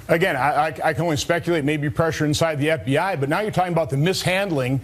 Again, I can only speculate, maybe pressure inside the FBI, but now you're talking about the mishandling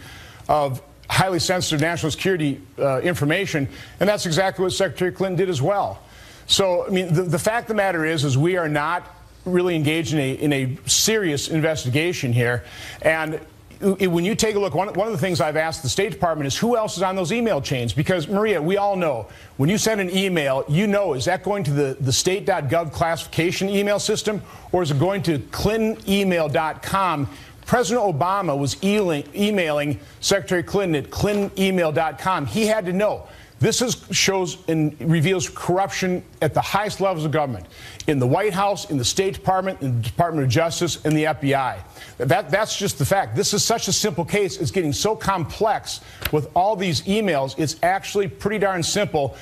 of highly sensitive national security information, and that's exactly what Secretary Clinton did as well. So, I mean, the fact of the matter is we are not really engaged in a serious investigation here. And when you take a look, one of the things I've asked the State Department is who else is on those email chains? Because, Maria, we all know, when you send an email, you know, is that going to the state.gov classification email system, or is it going to clintonemail.com? President Obama was emailing Secretary Clinton at clintonemail.com. He had to know. This shows and reveals corruption at the highest levels of government, in the White House, in the State Department, in the Department of Justice, and the FBI. That's just the fact. This is such a simple case. It's getting so complex with all these emails. It's actually pretty darn simple.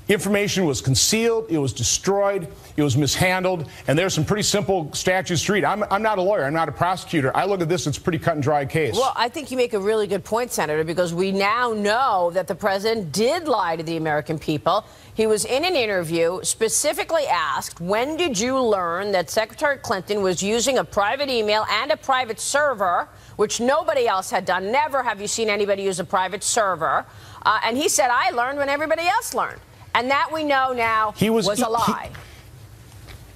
Information was concealed, it was destroyed, it was mishandled, and there's some pretty simple statutes to read. I'm not a lawyer, I'm not a prosecutor. I look at this, it's a pretty cut and dry case. Well, I think you make a really good point, Senator, because we now know that the president did lie to the American people. He was in an interview, specifically asked, when did you learn that Secretary Clinton was using a private email and a private server, which nobody else had done? Never have you seen anybody use a private server. And he said, I learned when everybody else learned. And that we know now was a lie.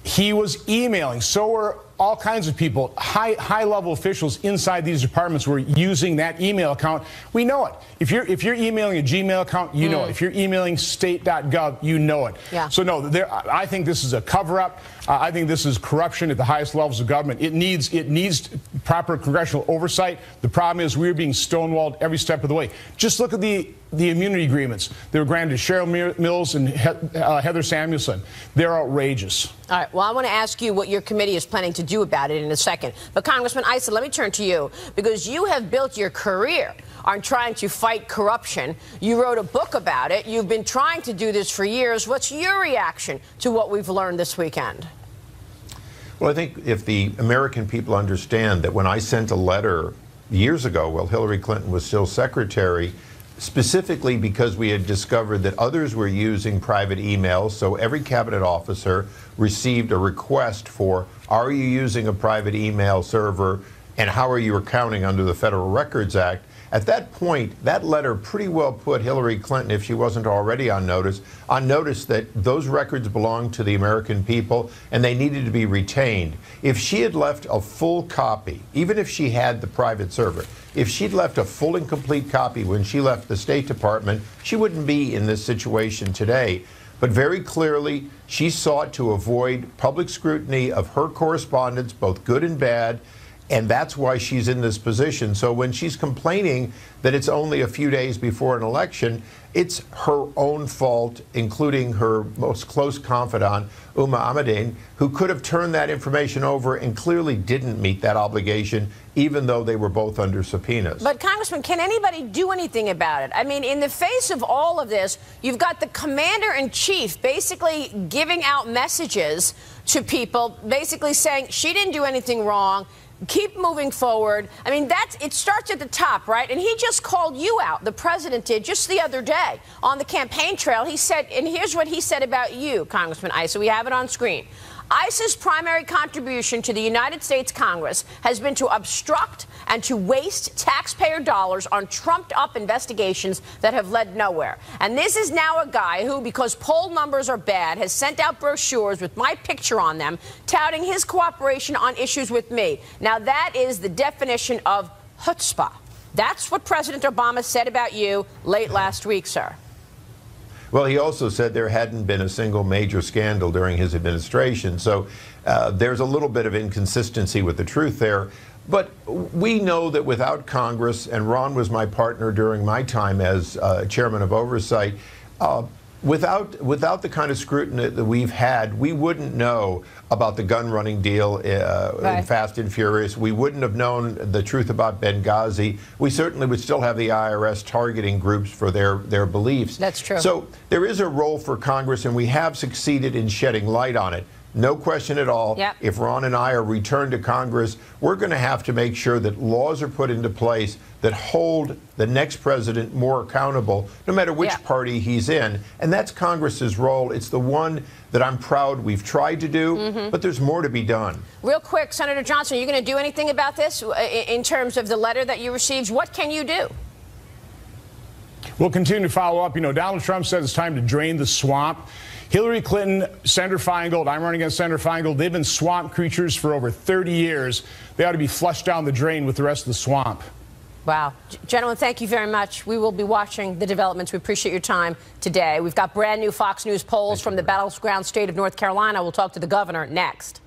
He was emailing. So were all kinds of people, high-level officials inside these departments were using that email account. We know it. If you're emailing a Gmail account, you know it. If you're emailing state.gov, you know it. Yeah. So no, I think this is a cover-up. I think this is corruption at the highest levels of government. It needs proper congressional oversight. The problem is we're being stonewalled every step of the way. Just look at the immunity agreements that were granted to Cheryl Mills and Heather Samuelson. They're outrageous. All right. Well, I want to ask you what your committee is planning to do about it in a second. But Congressman Issa, let me turn to you, because you have built your career on trying to fight corruption. You wrote a book about it. You've been trying to do this for years. What's your reaction to what we've learned this weekend? Well, I think if the American people understand that when I sent a letter years ago while Hillary Clinton was still secretary, specifically because we had discovered that others were using private emails, so every cabinet officer received a request for, are you using a private email server, and how are you accounting under the Federal Records Act? At that point, that letter pretty well put Hillary Clinton, if she wasn't already on notice that those records belonged to the American people and they needed to be retained. If she had left a full copy, even if she had the private server, if she'd left a full and complete copy when she left the State Department, she wouldn't be in this situation today. But very clearly, she sought to avoid public scrutiny of her correspondence, both good and bad, and that's why she's in this position. So when she's complaining that it's only a few days before an election, it's her own fault, including her most close confidant, Huma Abedin, who could have turned that information over and clearly didn't meet that obligation, even though they were both under subpoenas. But, Congressman, can anybody do anything about it? I mean, in the face of all of this, you've got the commander-in-chief basically giving out messages to people, basically saying she didn't do anything wrong. Keep moving forward. I mean, it starts at the top, right? And he just called you out. The president did just the other day on the campaign trail. He said, and here's what he said about you, Congressman Issa. We have it on screen. ICE's primary contribution to the United States Congress has been to obstruct and to waste taxpayer dollars on trumped-up investigations that have led nowhere. And this is now a guy who, because poll numbers are bad, has sent out brochures with my picture on them, touting his cooperation on issues with me. Now, that is the definition of chutzpah. That's what President Obama said about you late last week, sir. Well, he also said there hadn't been a single major scandal during his administration. So there's a little bit of inconsistency with the truth there. But we know that without Congress, and Ron was my partner during my time as chairman of oversight, without the kind of scrutiny that we've had, we wouldn't know about the gun running deal in Fast and Furious. We wouldn't have known the truth about Benghazi. We certainly would still have the IRS targeting groups for their beliefs. That's true. So there is a role for Congress, and we have succeeded in shedding light on it. no question at all. Yep. If Ron and I are returned to Congress, we're going to have to make sure that laws are put into place that hold the next president more accountable, no matter which party he's in. And that's Congress's role. It's the one that I'm proud we've tried to do, but there's more to be done. Real quick, Senator Johnson, are you going to do anything about this in terms of the letter that you received? What can you do? We'll continue to follow up. You know, Donald Trump says it's time to drain the swamp. Hillary Clinton, Senator Feingold, I'm running against Senator Feingold. They've been swamp creatures for over 30 years. They ought to be flushed down the drain with the rest of the swamp. Wow. Gentlemen, thank you very much. We will be watching the developments. We appreciate your time today. We've got brand new Fox News polls from the battleground state of North Carolina. We'll talk to the governor next.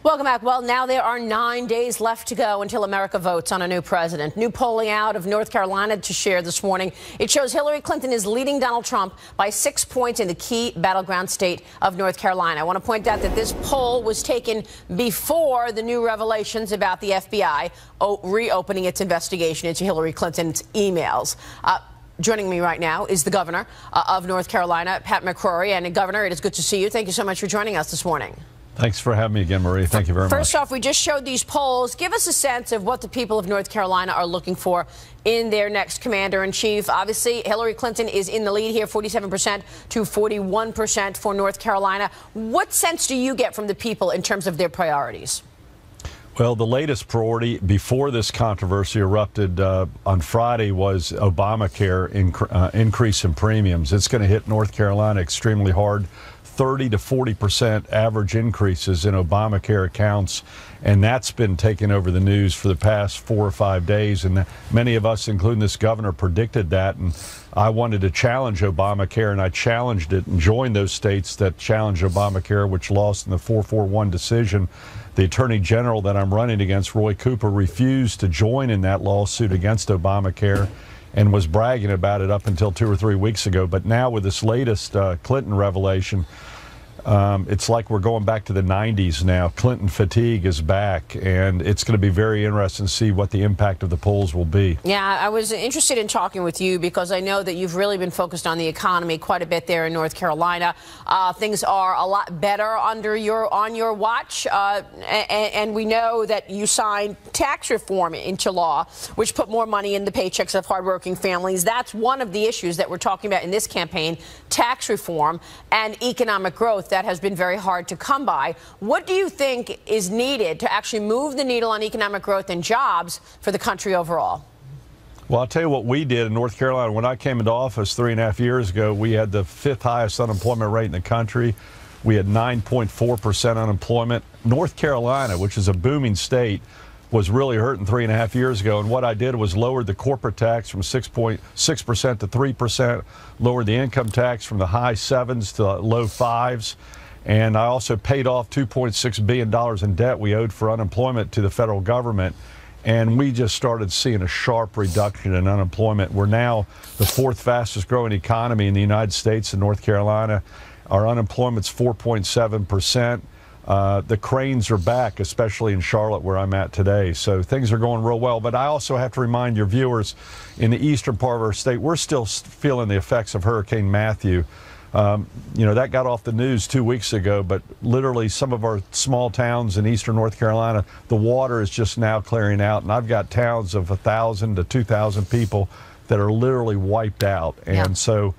Welcome back. Well, now there are 9 days left to go until America votes on a new president. New polling out of North Carolina to share this morning. It shows Hillary Clinton is leading Donald Trump by 6 points in the key battleground state of North Carolina. I want to point out that this poll was taken before the new revelations about the FBI reopening its investigation into Hillary Clinton's emails. Joining me right now is the governor of North Carolina, Pat McCrory. And Governor, it is good to see you. Thank you so much for joining us this morning. Thanks for having me again, Marie. Thank you very much. First off, we just showed these polls. Give us a sense of what the people of North Carolina are looking for in their next commander-in-chief. Obviously, Hillary Clinton is in the lead here, 47% to 41% for North Carolina. What sense do you get from the people in terms of their priorities? Well, the latest priority before this controversy erupted on Friday was Obamacare increase in premiums. It's going to hit North Carolina extremely hard. 30 to 40% average increases in Obamacare accounts, and that's been taking over the news for the past 4 or 5 days. And many of us, including this governor, predicted that. And I wanted to challenge Obamacare, and I challenged it and joined those states that challenged Obamacare, which lost in the 441 decision. The Attorney General that I'm running against, Roy Cooper, refused to join in that lawsuit against Obamacare and was bragging about it up until 2 or 3 weeks ago. But now with this latest Clinton revelation, it's like we're going back to the 90s now. Clinton fatigue is back, and it's going to be very interesting to see what the impact of the polls will be. Yeah, I was interested in talking with you because I know that you've really been focused on the economy quite a bit there in North Carolina. Things are a lot better on your watch, and we know that you signed tax reform into law, which put more money in the paychecks of hardworking families. That's one of the issues that we're talking about in this campaign, tax reform and economic growth. That has been very hard to come by. What do you think is needed to actually move the needle on economic growth and jobs for the country overall? Well, I'll tell you what we did in North Carolina. When I came into office 3.5 years ago, we had the 5th highest unemployment rate in the country. We had 9.4% unemployment. North Carolina, which is a booming state, was really hurting 3.5 years ago. And what I did was lowered the corporate tax from 6.6% to 3%, lowered the income tax from the high 7s to low 5s. And I also paid off $2.6 billion in debt we owed for unemployment to the federal government. And we just started seeing a sharp reduction in unemployment. We're now the 4th fastest growing economy in the United States in North Carolina. Our unemployment's 4.7%. The cranes are back, especially in Charlotte, where I'm at today. So things are going real well. But I also have to remind your viewers, in the eastern part of our state, we're still feeling the effects of Hurricane Matthew. You know, that got off the news 2 weeks ago, but literally some of our small towns in eastern North Carolina, the water is just now clearing out. And I've got towns of 1,000 to 2,000 people that are literally wiped out. And so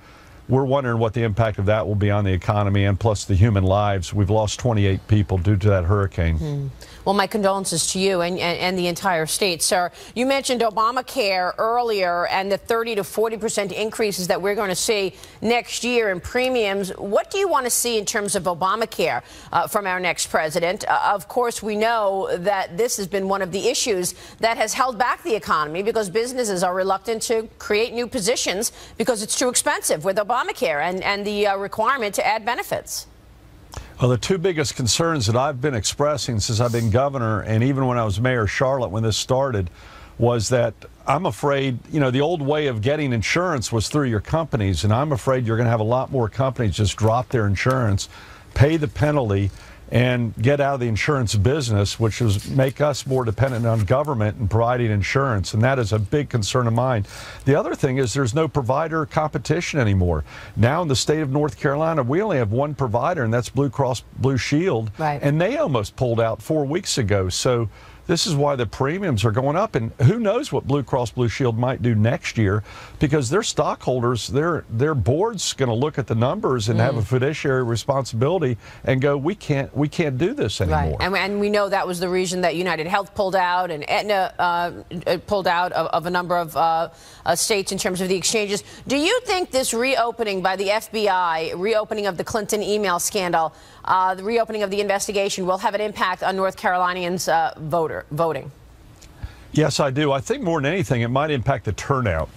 we're wondering what the impact of that will be on the economy and plus the human lives. We've lost 28 people due to that hurricane. Well, my condolences to you and the entire state, sir. You mentioned Obamacare earlier and the 30 to 40% increases that we're going to see next year in premiums. What do you want to see in terms of Obamacare from our next president? Of course, we know that this has been one of the issues that has held back the economy because businesses are reluctant to create new positions because it's too expensive with Obamacare and the requirement to add benefits. Well, the two biggest concerns that I've been expressing since I've been governor, and even when I was mayor of Charlotte when this started, was that I'm afraid, you know, the old way of getting insurance was through your companies, and I'm afraid you're going to have a lot more companies just drop their insurance, pay the penalty, and get out of the insurance business, which is make us more dependent on government and providing insurance. And that is a big concern of mine. The other thing is there's no provider competition anymore. Now in the state of North Carolina, we only have one provider, and that's Blue Cross Blue Shield. Right. And they almost pulled out 4 weeks ago. So this is why the premiums are going up, and who knows what Blue Cross Blue Shield might do next year, because their stockholders, their board's going to look at the numbers and have a fiduciary responsibility and go, we can't do this anymore. Right, and we know that was the reason that United Health pulled out and Aetna pulled out of a number of states in terms of the exchanges. Do you think this reopening by the FBI, reopening of the Clinton email scandal, the reopening of the investigation will have an impact on North Carolinians' voting? Yes, I do. I think more than anything, it might impact the turnout.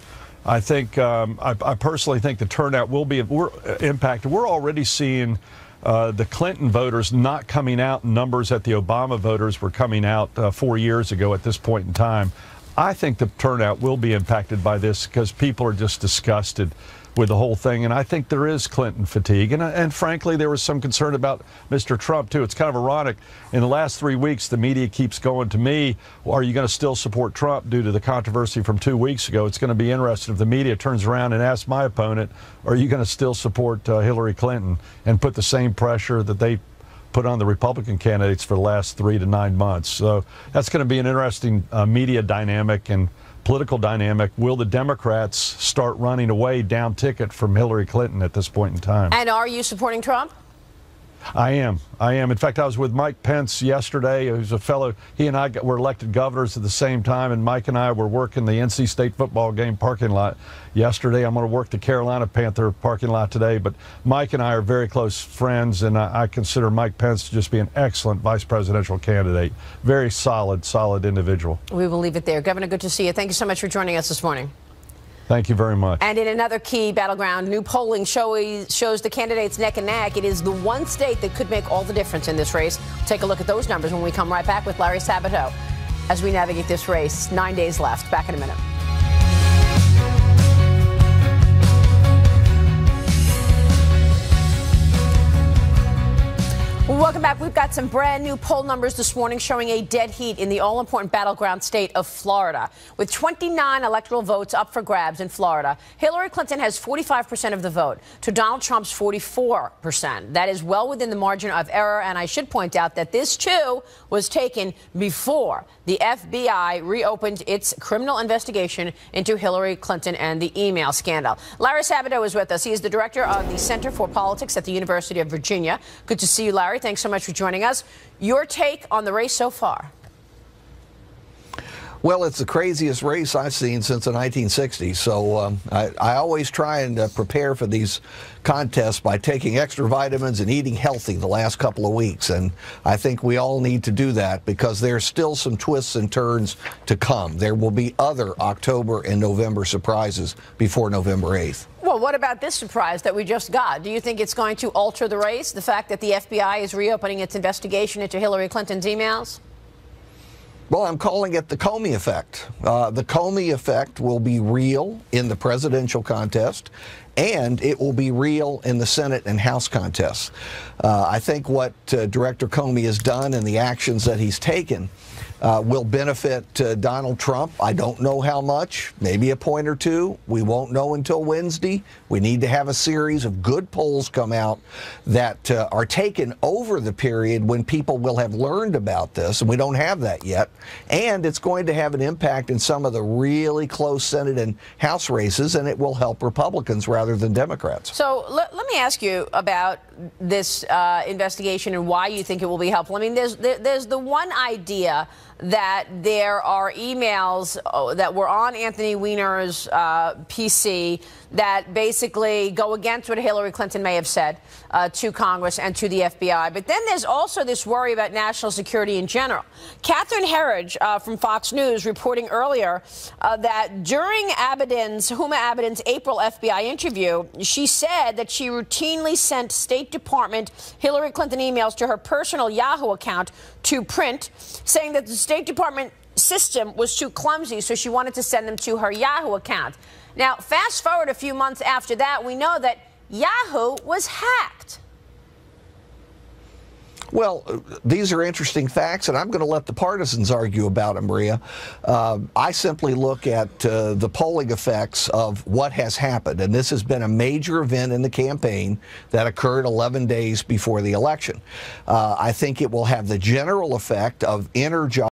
I think, I personally think the turnout will be impacted. We're already seeing the Clinton voters not coming out in numbers that the Obama voters were coming out 4 years ago at this point in time. I think the turnout will be impacted by this because people are just disgusted with the whole thing, and I think there is Clinton fatigue, and frankly there was some concern about Mr. Trump too. It's kind of ironic, in the last 3 weeks the media keeps going to me, well, are you going to still support Trump due to the controversy from 2 weeks ago? It's going to be interesting if the media turns around and asks my opponent, are you going to still support Hillary Clinton, and put the same pressure that they put on the Republican candidates for the last 3 to 9 months. So that's going to be an interesting media dynamic and political dynamic. Will the Democrats start running away down ticket from Hillary Clinton at this point in time? And are you supporting Trump? I am. In fact, I was with Mike Pence yesterday, who's a fellow. He and I were elected governors at the same time, and Mike and I were working the NC State football game parking lot yesterday. I'm going to work the Carolina Panther parking lot today, but Mike and I are very close friends, and I consider Mike Pence to just be an excellent vice presidential candidate. Very solid individual. We will leave it there. Governor, good to see you. Thank you so much for joining us this morning. Thank you very much. And in another key battleground, new polling shows the candidates neck and neck. It is the one state that could make all the difference in this race. We'll take a look at those numbers when we come right back with Larry Sabato as we navigate this race. 9 days left. Back in a minute. Welcome back. We've got some brand new poll numbers this morning showing a dead heat in the all-important battleground state of Florida. With 29 electoral votes up for grabs in Florida, Hillary Clinton has 45% of the vote to Donald Trump's 44%. That is well within the margin of error, and I should point out that this, too, was taken before the FBI reopened its criminal investigation into Hillary Clinton and the email scandal. Larry Sabato is with us. He is the director of the Center for Politics at the University of Virginia. Good to see you, Larry. Thanks so much for joining us. Your take on the race so far? Well, it's the craziest race I've seen since the 1960s. So I always try and prepare for these contests by taking extra vitamins and eating healthy the last couple of weeks. And I think we all need to do that because there's still some twists and turns to come. There will be other October and November surprises before November 8th. Well, what about this surprise that we just got? Do you think it's going to alter the race, the fact that the FBI is reopening its investigation into Hillary Clinton's emails? Well, I'm calling it the Comey effect. The Comey effect will be real in the presidential contest, and it will be real in the Senate and House contests. I think what Director Comey has done and the actions that he's taken will benefit Donald Trump. I don't know how much, maybe a point or two. We won't know until Wednesday. We need to have a series of good polls come out that are taken over the period when people will have learned about this, and we don't have that yet. And it's going to have an impact in some of the really close Senate and House races, and it will help Republicans rather than Democrats. So let me ask you about this investigation and why you think it will be helpful. I mean, there's the one idea that there are emails that were on Anthony Weiner's PC that basically go against what Hillary Clinton may have said to Congress and to the FBI. But then there's also this worry about national security in general. Catherine Herridge from Fox News reporting earlier that during Huma Abedin's April FBI interview, she said that she routinely sent State Department Hillary Clinton emails to her personal Yahoo account to print, saying that the State Department system was too clumsy, so she wanted to send them to her Yahoo account. Now, fast forward a few months after that, we know that Yahoo was hacked. Well, these are interesting facts, and I'm going to let the partisans argue about them, Maria. I simply look at the polling effects of what has happened, and this has been a major event in the campaign that occurred 11 days before the election. I think it will have the general effect of energizing